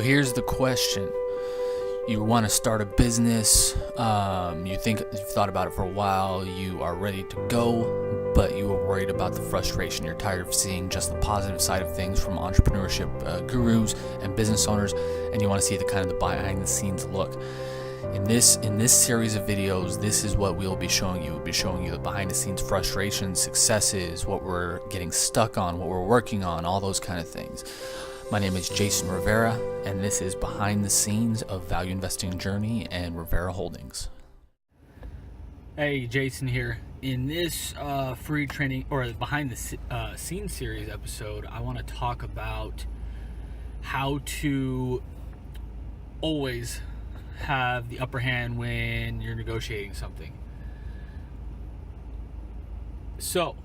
So here's the question. You want to start a business, you've thought about it for a while, you are ready to go, but you are worried about the frustration. You're tired of seeing just the positive side of things from entrepreneurship gurus and business owners, and you want to see the kind of the behind the scenes look. In this series of videos, this is what we'll be showing you. We'll be showing you the behind the scenes frustrations, successes, what we're getting stuck on, what we're working on, all those kind of things. My name is Jason Rivera, and this is Behind the Scenes of Value Investing Journey and Rivera Holdings. Hey, Jason here. In this free training or Behind the Scenes series episode, I want to talk about how to always have the upper hand when you're negotiating something. So,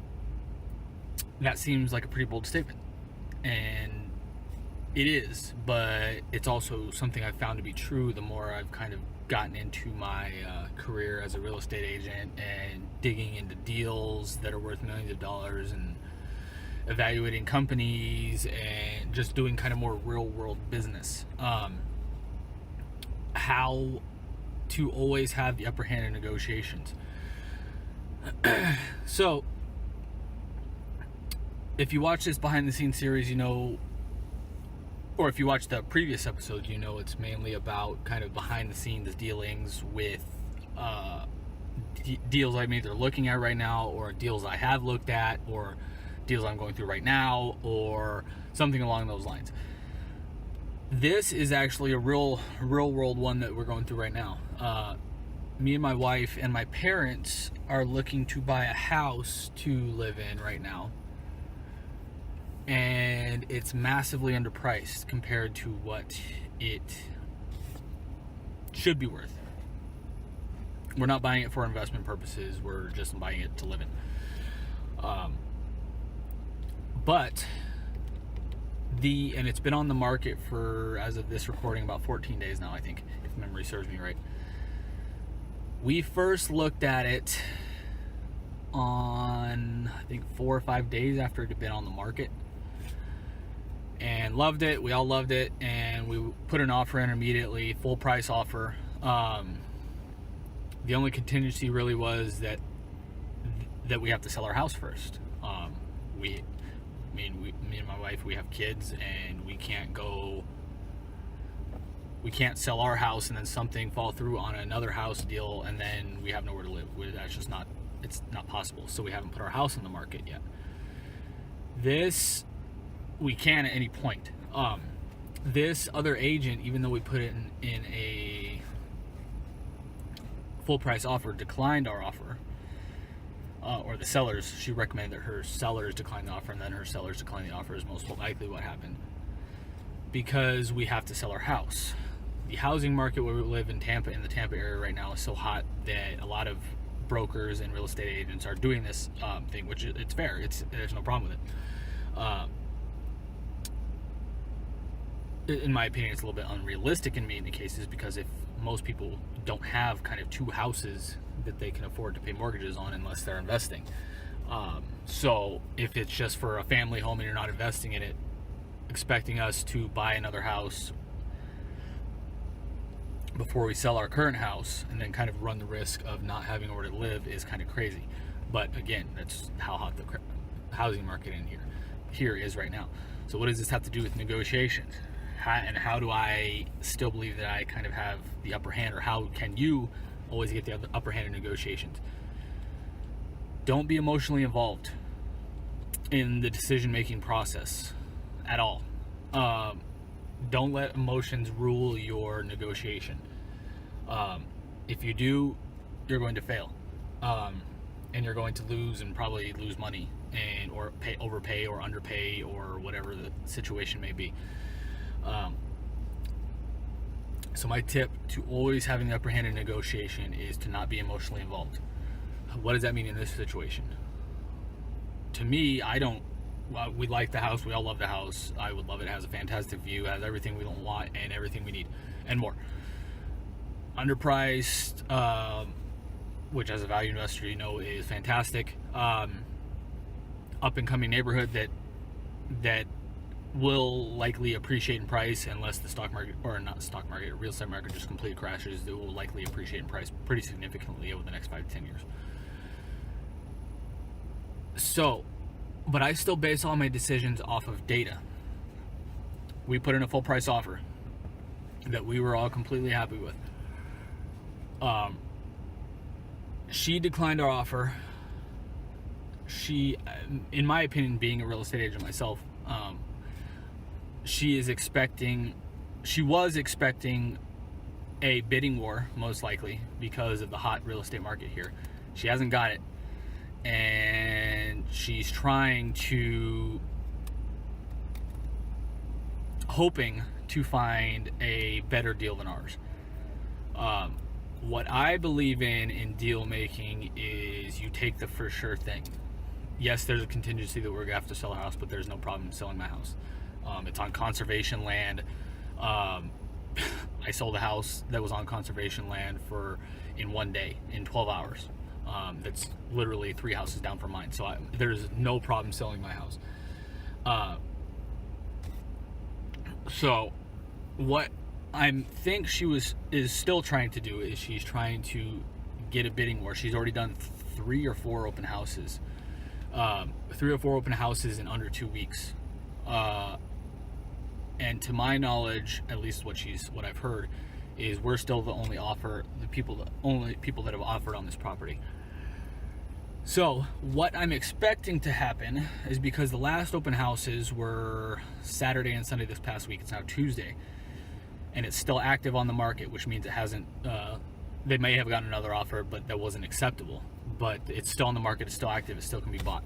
that seems like a pretty bold statement, and it is, but it's also something I've found to be true the more I've kind of gotten into my career as a real estate agent and digging into deals that are worth millions of dollars and evaluating companies and just doing kind of more real world business. How to always have the upper hand in negotiations. So, if you watch this behind the scenes series, you know, or if you watch the previous episode, you know it's mainly about kind of behind the scenes dealings with deals I'm either looking at right now, or deals I have looked at, or deals I'm going through right now, or something along those lines. This is actually a real world one that we're going through right now. Me and my wife and my parents are looking to buy a house to live in right now. And it's massively underpriced compared to what it should be worth. We're not buying it for investment purposes. We're just buying it to live in. And it's been on the market for, as of this recording, about 14 days now, I think, if memory serves me right. We first looked at it on, I think, 4 or 5 days after it had been on the market. And loved it. We all loved it, and we put an offer in immediately, full price offer. The only contingency really was that we have to sell our house first. Me and my wife, we have kids, and we can't sell our house and then something fall through on another house deal, and then we have nowhere to live. That's just it's not possible. So we haven't put our house on the market yet. This we can at any point. This other agent, even though we put it in a full price offer, declined our offer. Or the sellers, she recommended that her sellers decline the offer, and then her sellers declined the offer is most likely what happened. Because we have to sell our house. The housing market where we live in the Tampa area right now, is so hot that a lot of brokers and real estate agents are doing this thing, which it's fair. There's no problem with it. In my opinion, it's a little bit unrealistic in many cases, because if most people don't have kind of two houses that they can afford to pay mortgages on unless they're investing. So if it's just for a family home and you're not investing in it, expecting us to buy another house before we sell our current house and then kind of run the risk of not having where to live is kind of crazy. But again, that's how hot the housing market in here is right now. So what does this have to do with negotiations? How do I still believe that I kind of have the upper hand, or how can you always get the upper hand in negotiations? Don't be emotionally involved in the decision-making process at all. Don't let emotions rule your negotiation. If you do, you're going to fail, and you're going to lose, and probably lose money, or overpay or underpay, or whatever the situation may be. So my tip to always having the upper hand in negotiation is to not be emotionally involved. What does that mean in this situation? To me, we like the house. We all love the house. I would love it. It has a fantastic view, has everything we don't want and everything we need and more. Underpriced, which as a value investor, you know, is fantastic. Up and coming neighborhood that will likely appreciate in price unless the stock market, or not stock market, real estate market just completely crashes. It will likely appreciate in price pretty significantly over the next 5 to 10 years. So, but I still base all my decisions off of data. We put in a full price offer that we were all completely happy with. She declined our offer. She, in my opinion, being a real estate agent myself, she was expecting a bidding war, most likely, because of the hot real estate market here. She hasn't got it, and she's hoping to find a better deal than ours. What I believe in deal making is you take the for sure thing. Yes, there's a contingency that we're gonna have to sell our house, but there's no problem selling my house. It's on conservation land. I sold a house that was on conservation land in 1 day, in 12 hours. That's literally 3 houses down from mine. So there's no problem selling my house. So what I think is still trying to do is she's trying to get a bidding war. She's already done 3 or 4 open houses. 3 or 4 open houses in under 2 weeks. And to my knowledge, at least what I've heard, is we're still the only people that have offered on this property. So what I'm expecting to happen is, because the last open houses were Saturday and Sunday this past week, it's now Tuesday, and it's still active on the market, which means it hasn't, they may have gotten another offer, but that wasn't acceptable. But it's still on the market, it's still active, it still can be bought.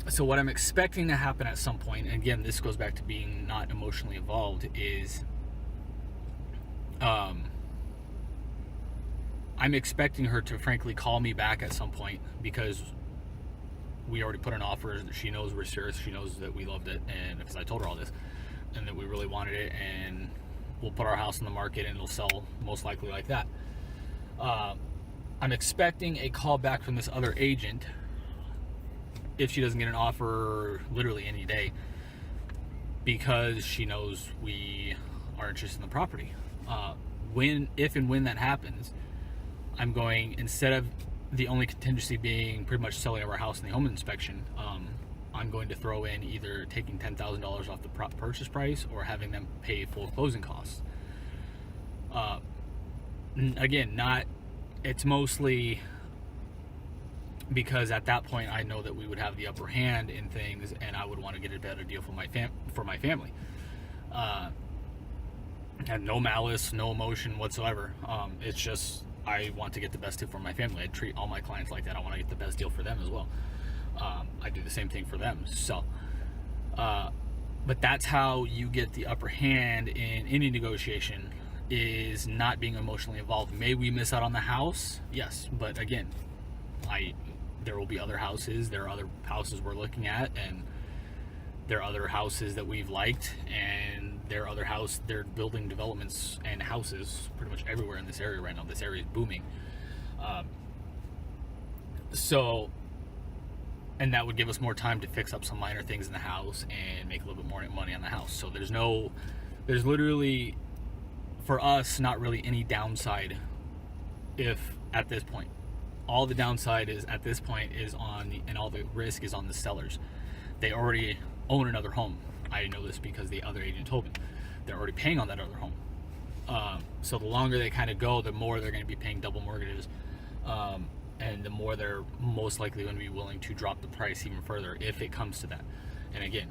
So what I'm expecting to happen at some point, and again, this goes back to being not emotionally involved, is I'm expecting her to frankly call me back at some point, because we already put an offer. She knows we're serious. She knows that we loved it, and because I told her all this, and that we really wanted it, and we'll put our house on the market and it'll sell most likely like that. I'm expecting a call back from this other agent if she doesn't get an offer literally any day, because she knows we are interested in the property. If and when that happens, I'm going, instead of the only contingency being pretty much selling our house in the home inspection, I'm going to throw in either taking $10,000 off the purchase price or having them pay full closing costs. Again, it's mostly because at that point I know that we would have the upper hand in things, and I would want to get a better deal for my family. And no malice, no emotion whatsoever. It's just I want to get the best deal for my family. I treat all my clients like that. I want to get the best deal for them as well. I do the same thing for them. So, but that's how you get the upper hand in any negotiation, is not being emotionally involved. May we miss out on the house? Yes, but again, there will be other houses. There are other houses we're looking at, and there are other houses that we've liked, and they're building developments and houses pretty much everywhere in this area right now. This area is booming. And that would give us more time to fix up some minor things in the house and make a little bit more money on the house. So there's literally, for us, not really any downside at this point. All the downside is at this point is and all the risk is on the sellers. They already own another home. I know this because the other agent told me. They're already paying on that other home. So the longer they kind of go, the more they're going to be paying double mortgages. And the more they're most likely going to be willing to drop the price even further if it comes to that. And again,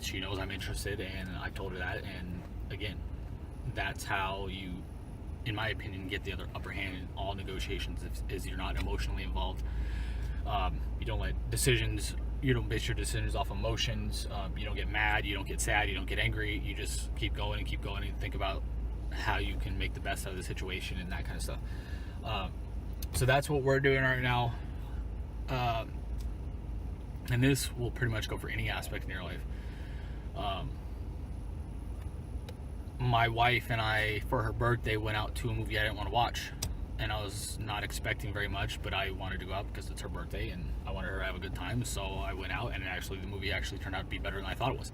she knows I'm interested, and I told her that. And again, that's how you, in my opinion, get the other upper hand in all negotiations, is you're not emotionally involved. You don't base your decisions off emotions. You don't get mad, you don't get sad, you don't get angry. You just keep going and think about how you can make the best out of the situation and that kind of stuff. So that's what we're doing right now. And this will pretty much go for any aspect in your life. My wife and I, for her birthday, went out to a movie I didn't want to watch. And I was not expecting very much, but I wanted to go out because it's her birthday and I wanted her to have a good time. So I went out, and the movie actually turned out to be better than I thought it was.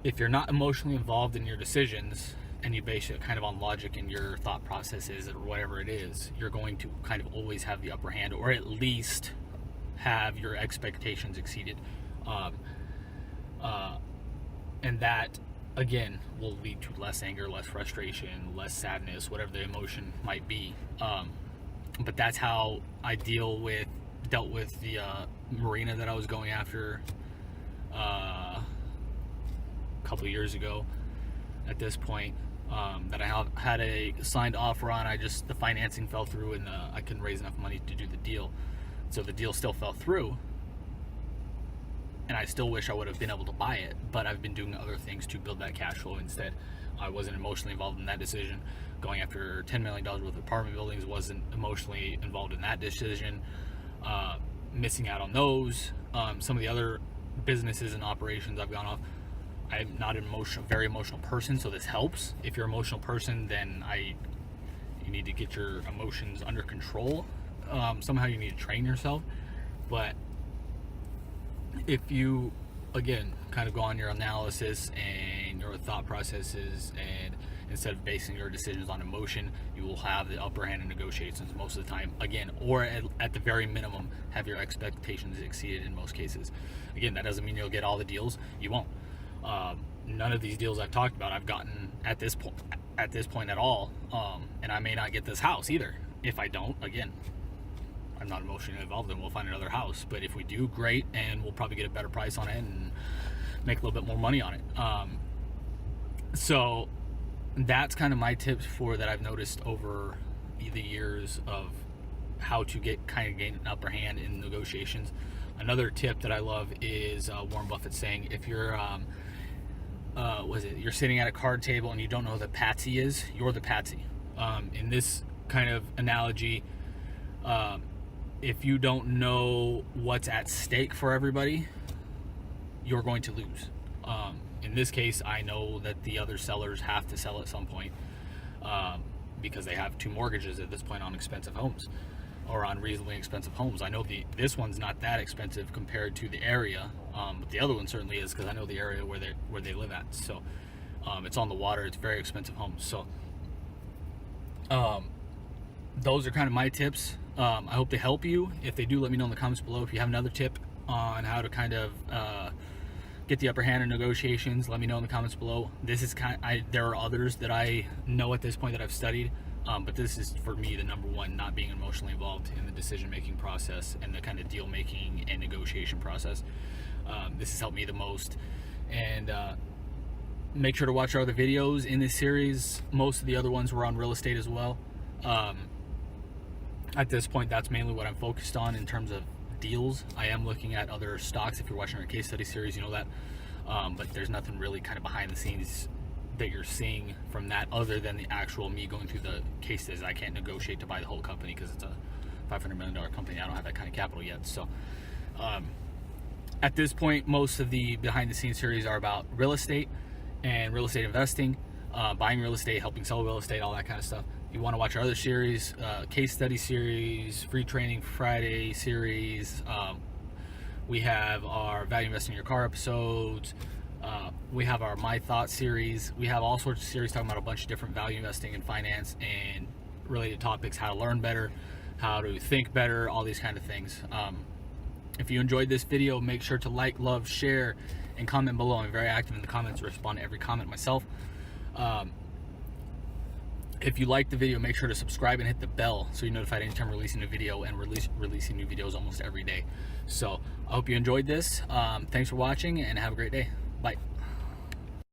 If you're not emotionally involved in your decisions and you base it kind of on logic in your thought processes or whatever it is, you're going to kind of always have the upper hand, or at least have your expectations exceeded. And that, again, will lead to less anger, less frustration, less sadness, whatever the emotion might be. But that's how I dealt with the marina that I was going after a couple of years ago. At this point, that I had a signed offer on, the financing fell through, and I couldn't raise enough money to do the deal. So the deal still fell through, and I still wish I would have been able to buy it, but I've been doing other things to build that cash flow instead. I wasn't emotionally involved in that decision. Going after $10 million worth of apartment buildings, wasn't emotionally involved in that decision. Missing out on those. Some of the other businesses and operations I've gone off, I'm not a very emotional person, so this helps. If you're an emotional person, then you need to get your emotions under control. Somehow you need to train yourself. But if you, again, kind of go on your analysis and your thought processes, and instead of basing your decisions on emotion, you will have the upper hand in negotiations most of the time. Again, or at the very minimum, have your expectations exceeded in most cases. Again, that doesn't mean you'll get all the deals. You won't. None of these deals I've talked about I've gotten at this point at all. And I may not get this house either. If I don't, again, I'm not emotionally involved, and we'll find another house. But if we do, great, and we'll probably get a better price on it and make a little bit more money on it. So that's kind of my tips that I've noticed over the years of how to gain an upper hand in negotiations. Another tip that I love is Warren Buffett saying, if you're you're sitting at a card table and you don't know who the patsy is, you're the patsy. In this kind of analogy, if you don't know what's at stake for everybody, you're going to lose. In this case, I know that the other sellers have to sell at some point, because they have 2 mortgages at this point on expensive homes, or on reasonably expensive homes. I know this one's not that expensive compared to the area, but the other one certainly is, because I know the area where they live at. So it's on the water. It's very expensive homes. So those are kind of my tips. I hope they help you. If they do, let me know in the comments below. If you have another tip on how to kind of get the upper hand in negotiations, let me know in the comments below. This is there are others that I know at this point that I've studied, but this is, for me, the number one, not being emotionally involved in the decision-making process and the kind of deal-making and negotiation process. This has helped me the most. And make sure to watch our other videos in this series. Most of the other ones were on real estate as well. At this point, that's mainly what I'm focused on in terms of deals. I am looking at other stocks. If you're watching our case study series, you know that. But there's nothing really kind of behind the scenes that you're seeing from that, other than the actual me going through the cases. I can't negotiate to buy the whole company because it's a $500 million company. I don't have that kind of capital yet. So at this point, most of the behind the scenes series are about real estate and real estate investing, buying real estate, helping sell real estate, all that kind of stuff. If you want to watch our other series, case study series, free training Friday series, we have our value investing in your car episodes, we have our My Thoughts series. We have all sorts of series talking about a bunch of different value investing and finance and related topics, how to learn better, how to think better, all these kind of things. If you enjoyed this video, make sure to like, love, share, and comment below. I'm very active in the comments, respond to every comment myself. If you like the video, make sure to subscribe and hit the bell so you're notified anytime we're releasing a video, and releasing new videos almost every day. So I hope you enjoyed this. Thanks for watching, and have a great day. Bye.